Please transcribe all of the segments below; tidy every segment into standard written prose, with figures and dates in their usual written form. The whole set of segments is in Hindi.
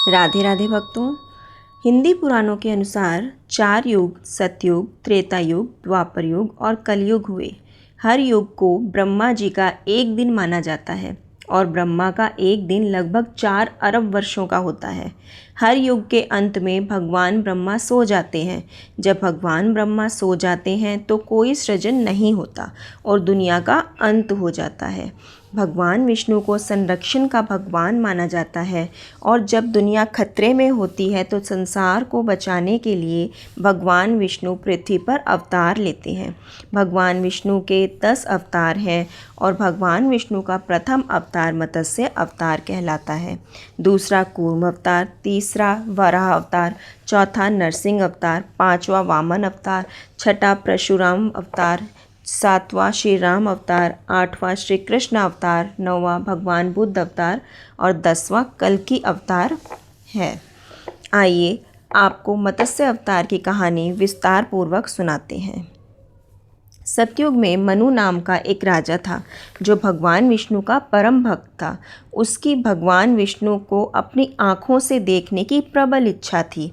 राधे राधे भक्तों। हिंदी पुराणों के अनुसार 4 युग सतयुग, त्रेता युग, द्वापर युग और कलयुग हुए। हर युग को ब्रह्मा जी का एक दिन माना जाता है और ब्रह्मा का एक दिन लगभग 4 अरब वर्षों का होता है। हर युग के अंत में भगवान ब्रह्मा सो जाते हैं। जब भगवान ब्रह्मा सो जाते हैं तो कोई सृजन नहीं होता और दुनिया का अंत हो जाता है। भगवान विष्णु को संरक्षण का भगवान माना जाता है और जब दुनिया खतरे में होती है तो संसार को बचाने के लिए भगवान विष्णु पृथ्वी पर अवतार लेते हैं। भगवान विष्णु के 10 अवतार हैं और भगवान विष्णु का प्रथम अवतार मत्स्य अवतार कहलाता है, दूसरा कूर्म अवतार, तीसरा वराह अवतार, चौथा नरसिंह अवतार, पांचवा वामन अवतार, छठा परशुराम अवतार, सातवां श्री राम अवतार, आठवां श्री कृष्ण अवतार, नौवां भगवान बुद्ध अवतार और 10वां कल्कि अवतार है। आइए आपको मत्स्य अवतार की कहानी विस्तार पूर्वक सुनाते हैं। सतयुग में मनु नाम का एक राजा था जो भगवान विष्णु का परम भक्त था। उसकी भगवान विष्णु को अपनी आँखों से देखने की प्रबल इच्छा थी।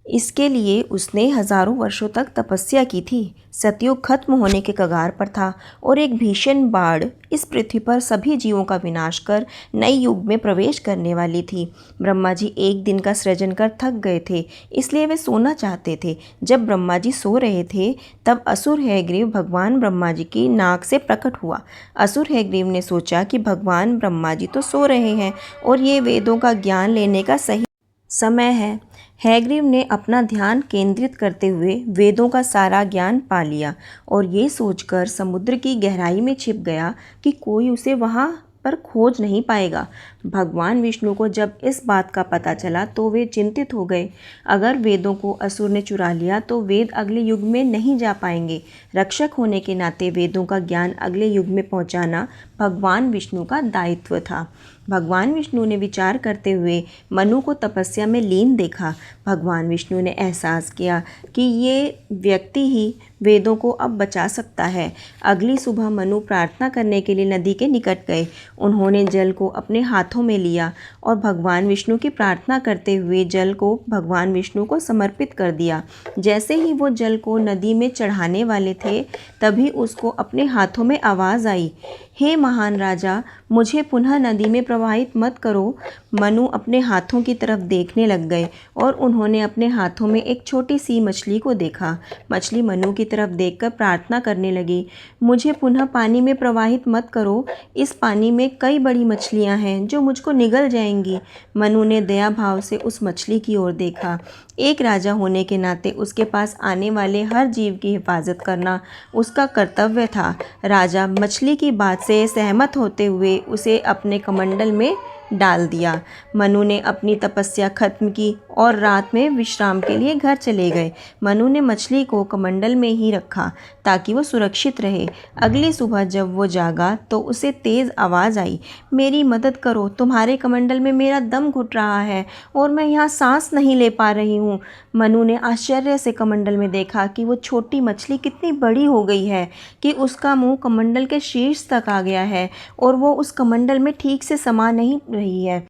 इसके लिए उसने हजारों वर्षों तक तपस्या की थी। सतयुग खत्म होने के कगार पर था और एक भीषण बाढ़ इस पृथ्वी पर सभी जीवों का विनाश कर नए युग में प्रवेश करने वाली थी। ब्रह्मा जी एक दिन का सृजन कर थक गए थे, इसलिए वे सोना चाहते थे। जब ब्रह्मा जी सो रहे थे तब असुर हैग्रीव भगवान ब्रह्मा जी की नाक से प्रकट हुआ। असुर हैग्रीव ने सोचा कि भगवान ब्रह्मा जी तो सो रहे हैं और ये वेदों का ज्ञान लेने का सही समय है। हैग्रीव ने अपना ध्यान केंद्रित करते हुए वेदों का सारा ज्ञान पा लिया और ये सोचकर समुद्र की गहराई में छिप गया कि कोई उसे वहाँ पर खोज नहीं पाएगा। भगवान विष्णु को जब इस बात का पता चला तो वे चिंतित हो गए। अगर वेदों को असुर ने चुरा लिया तो वेद अगले युग में नहीं जा पाएंगे। रक्षक होने के नाते वेदों का ज्ञान अगले युग में पहुंचाना भगवान विष्णु का दायित्व था। भगवान विष्णु ने विचार करते हुए मनु को तपस्या में लीन देखा। भगवान विष्णु ने एहसास किया कि ये व्यक्ति ही वेदों को अब बचा सकता है। अगली सुबह मनु प्रार्थना करने के लिए नदी के निकट गए। उन्होंने जल को अपने हाथों में लिया और भगवान विष्णु की प्रार्थना करते हुए जल को भगवान विष्णु को समर्पित कर दिया। जैसे ही वो जल को नदी में चढ़ाने वाले थे तभी उसको अपने हाथों में आवाज़ आई, हे महान राजा, मुझे पुनः नदी में प्रवाहित मत करो। मनु अपने हाथों की तरफ देखने लग गए और उन्होंने अपने हाथों में एक छोटी सी मछली को देखा। मछली मनु की तरफ देखकर प्रार्थना करने लगी, मुझे पुनः पानी में प्रवाहित मत करो। इस पानी में कई बड़ी मछलियां हैं जो मुझको निगल जाएंगी। मनु ने दया भाव से उस मछली की ओर देखा। एक राजा होने के नाते उसके पास आने वाले हर जीव की हिफाजत करना उसका कर्तव्य था। राजा मछली की बात से सहमत होते हुए उसे अपने कमंडल में डाल दिया। मनु ने अपनी तपस्या खत्म की और रात में विश्राम के लिए घर चले गए। मनु ने मछली को कमंडल में ही रखा ताकि वो सुरक्षित रहे। अगली सुबह जब वो जागा तो उसे तेज़ आवाज़ आई, मेरी मदद करो, तुम्हारे कमंडल में मेरा दम घुट रहा है और मैं यहाँ सांस नहीं ले पा रही हूँ। मनु ने आश्चर्य से कमंडल में देखा कि वो छोटी मछली कितनी बड़ी हो गई है कि उसका मुंह कमंडल के शीर्ष तक आ गया है और वो उस कमंडल में ठीक से समा नहीं रही है।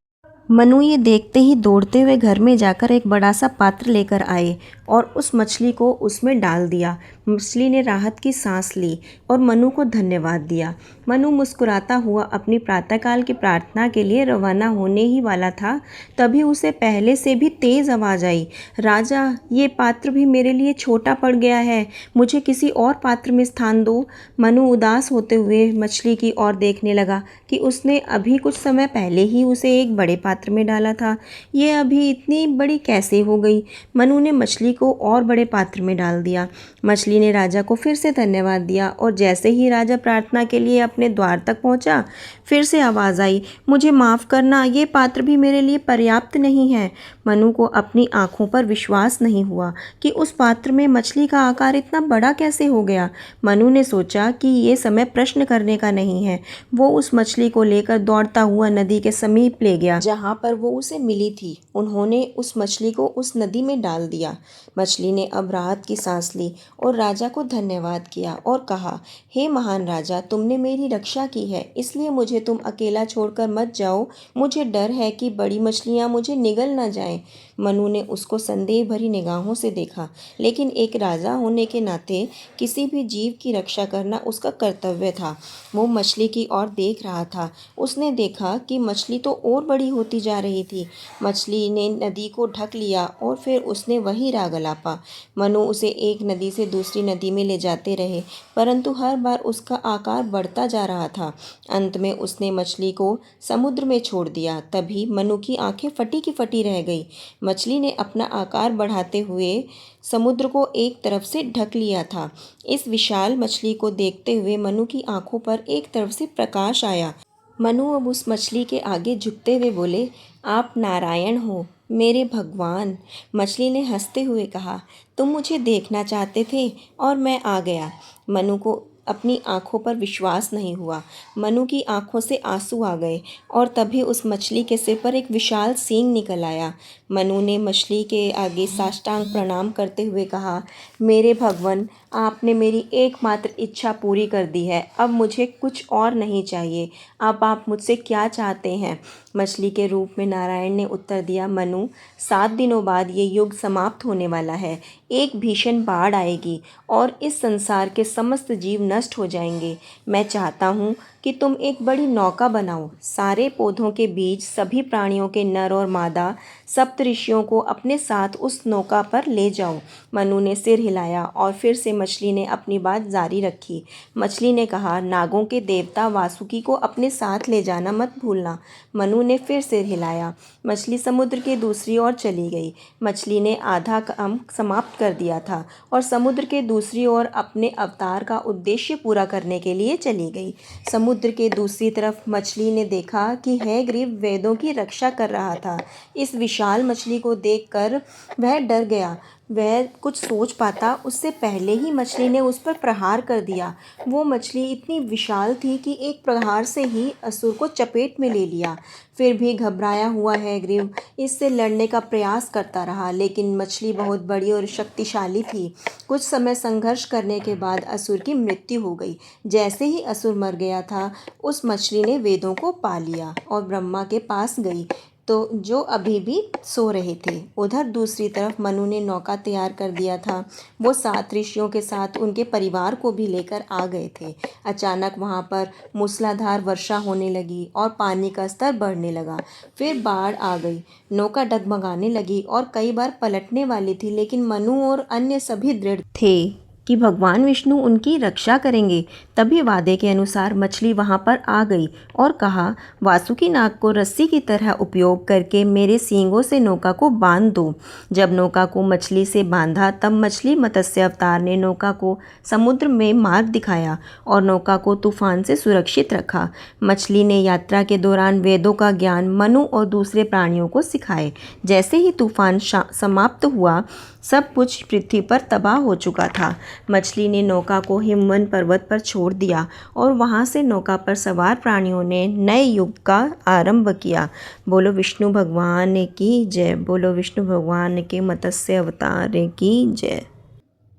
मनु ये देखते ही दौड़ते हुए घर में जाकर एक बड़ा सा पात्र लेकर आए और उस मछली को उसमें डाल दिया। मछली ने राहत की सांस ली और मनु को धन्यवाद दिया। मनु मुस्कुराता हुआ अपनी प्रातःकाल की प्रार्थना के लिए रवाना होने ही वाला था, तभी उसे पहले से भी तेज़ आवाज़ आई, राजा, ये पात्र भी मेरे लिए छोटा पड़ गया है, मुझे किसी और पात्र में स्थान दो। मनु उदास होते हुए मछली की ओर देखने लगा कि उसने अभी कुछ समय पहले ही उसे एक बड़े पात्र में डाला था। ये अभी इतनी बड़ी कैसे हो गई? मनु ने मछली को और बड़े पात्र में डाल दिया। मछली ने राजा को फिर से धन्यवाद दिया और जैसे ही राजा प्रार्थना के लिए अपने द्वार तक पहुंचा, फिर से आवाज़ आई, मुझे माफ़ करना, ये पात्र भी मेरे लिए पर्याप्त नहीं है। मनु को अपनी आंखों पर विश्वास नहीं हुआ कि उस पात्र में मछली का आकार इतना बड़ा कैसे हो गया। मनु ने सोचा कि ये समय प्रश्न करने का नहीं है। वो उस मछली को लेकर दौड़ता हुआ नदी के समीप ले गया जहाँ पर वो उसे मिली थी। उन्होंने उस मछली को उस नदी में डाल दिया। मछली ने अब राहत की सांस ली और राजा को धन्यवाद किया और कहा, हे महान राजा, तुमने मेरी रक्षा की है, इसलिए मुझे तुम अकेला छोड़कर मत जाओ। मुझे डर है कि बड़ी मछलियाँ मुझे निगल न जाएं। मनु ने उसको संदेह भरी निगाहों से देखा, लेकिन एक राजा होने के नाते किसी भी जीव की रक्षा करना उसका कर्तव्य था। वो मछली की ओर देख रहा था। उसने देखा कि मछली तो और बड़ी होती जा रही थी। मछली ने नदी को ढक लिया और फिर उसने वही राग अलापा। मनु उसे एक नदी से दूसरी नदी में ले जाते रहे, परंतु हर बार उसका आकार बढ़ता जा रहा था। अंत में उसने मछली को समुद्र में छोड़ दिया। तभी मनु की आंखें फटी की फटी रह गई। मछली ने अपना आकार बढ़ाते हुए समुद्र को एक तरफ से ढक लिया था। इस विशाल मछली को देखते हुए मनु की आंखों पर एक तरफ से प्रकाश आया। मनु अब उस मछली के आगे झुकते हुए बोले, आप नारायण हो, मेरे भगवान। मछली ने हंसते हुए कहा, तुम मुझे देखना चाहते थे और मैं आ गया। मनु को अपनी आंखों पर विश्वास नहीं हुआ। मनु की आंखों से आंसू आ गए और तभी उस मछली के सिर पर एक विशाल सींग निकल आया। मनु ने मछली के आगे साष्टांग प्रणाम करते हुए कहा, मेरे भगवान, आपने मेरी एकमात्र इच्छा पूरी कर दी है। अब मुझे कुछ और नहीं चाहिए। अब आप मुझसे क्या चाहते हैं? मछली के रूप में नारायण ने उत्तर दिया, मनु, 7 दिनों बाद ये युग समाप्त होने वाला है। एक भीषण बाढ़ आएगी और इस संसार के समस्त जीव नष्ट हो जाएंगे। मैं चाहता हूँ कि तुम एक बड़ी नौका बनाओ। सारे पौधों के बीज, सभी प्राणियों के नर और मादा, सप्तऋषियों को अपने साथ उस नौका पर ले जाओ। मनु ने सिर हिलाया और फिर से मछली ने अपनी बात जारी रखी। मछली ने कहा, नागों के देवता वासुकी को अपने साथ ले जाना मत भूलना। मनु ने फिर सिर हिलाया। मछली समुद्र के दूसरी ओर चली गई। मछली ने आधा काम समाप्त कर दिया था और समुद्र के दूसरी ओर अपने अवतार का उद्देश्य पूरा करने के लिए चली गई। समुद्र के दूसरी तरफ मछली ने देखा कि हयग्रीव वेदों की रक्षा कर रहा था। इस विशाल मछली को देखकर वह डर गया। वह कुछ सोच पाता उससे पहले ही मछली ने उस पर प्रहार कर दिया। वो मछली इतनी विशाल थी कि एक प्रहार से ही असुर को चपेट में ले लिया। फिर भी घबराया हुआ हयग्रीव इससे लड़ने का प्रयास करता रहा, लेकिन मछली बहुत बड़ी और शक्तिशाली थी। कुछ समय संघर्ष करने के बाद असुर की मृत्यु हो गई। जैसे ही असुर मर गया था, उस मछली ने वेदों को पा लिया और ब्रह्मा के पास गई, तो जो अभी भी सो रहे थे। उधर दूसरी तरफ मनु ने नौका तैयार कर दिया था। वो 7 ऋषियों के साथ उनके परिवार को भी लेकर आ गए थे। अचानक वहाँ पर मूसलाधार वर्षा होने लगी और पानी का स्तर बढ़ने लगा। फिर बाढ़ आ गई। नौका डगमगाने लगी और कई बार पलटने वाली थी, लेकिन मनु और अन्य सभी दृढ़ थे कि भगवान विष्णु उनकी रक्षा करेंगे। तभी वादे के अनुसार मछली वहां पर आ गई और कहा, वासुकी नाग को रस्सी की तरह उपयोग करके मेरे सींगों से नौका को बांध दो। जब नौका को मछली से बांधा, तब मछली मत्स्य अवतार ने नौका को समुद्र में मार्ग दिखाया और नौका को तूफान से सुरक्षित रखा। मछली ने यात्रा के दौरान वेदों का ज्ञान मनु और दूसरे प्राणियों को सिखाए। जैसे ही तूफान समाप्त हुआ, सब कुछ पृथ्वी पर तबाह हो चुका था। मछली ने नौका को हिमवन पर्वत पर छोड़ दिया और वहां से नौका पर सवार प्राणियों ने नए युग का आरंभ किया। बोलो विष्णु भगवान की जय। बोलो विष्णु भगवान के मत्स्य अवतार की जय।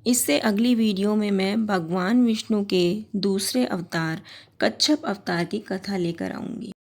इससे अगली वीडियो में मैं भगवान विष्णु के दूसरे अवतार कच्छप अवतार की कथा लेकर आऊँगी।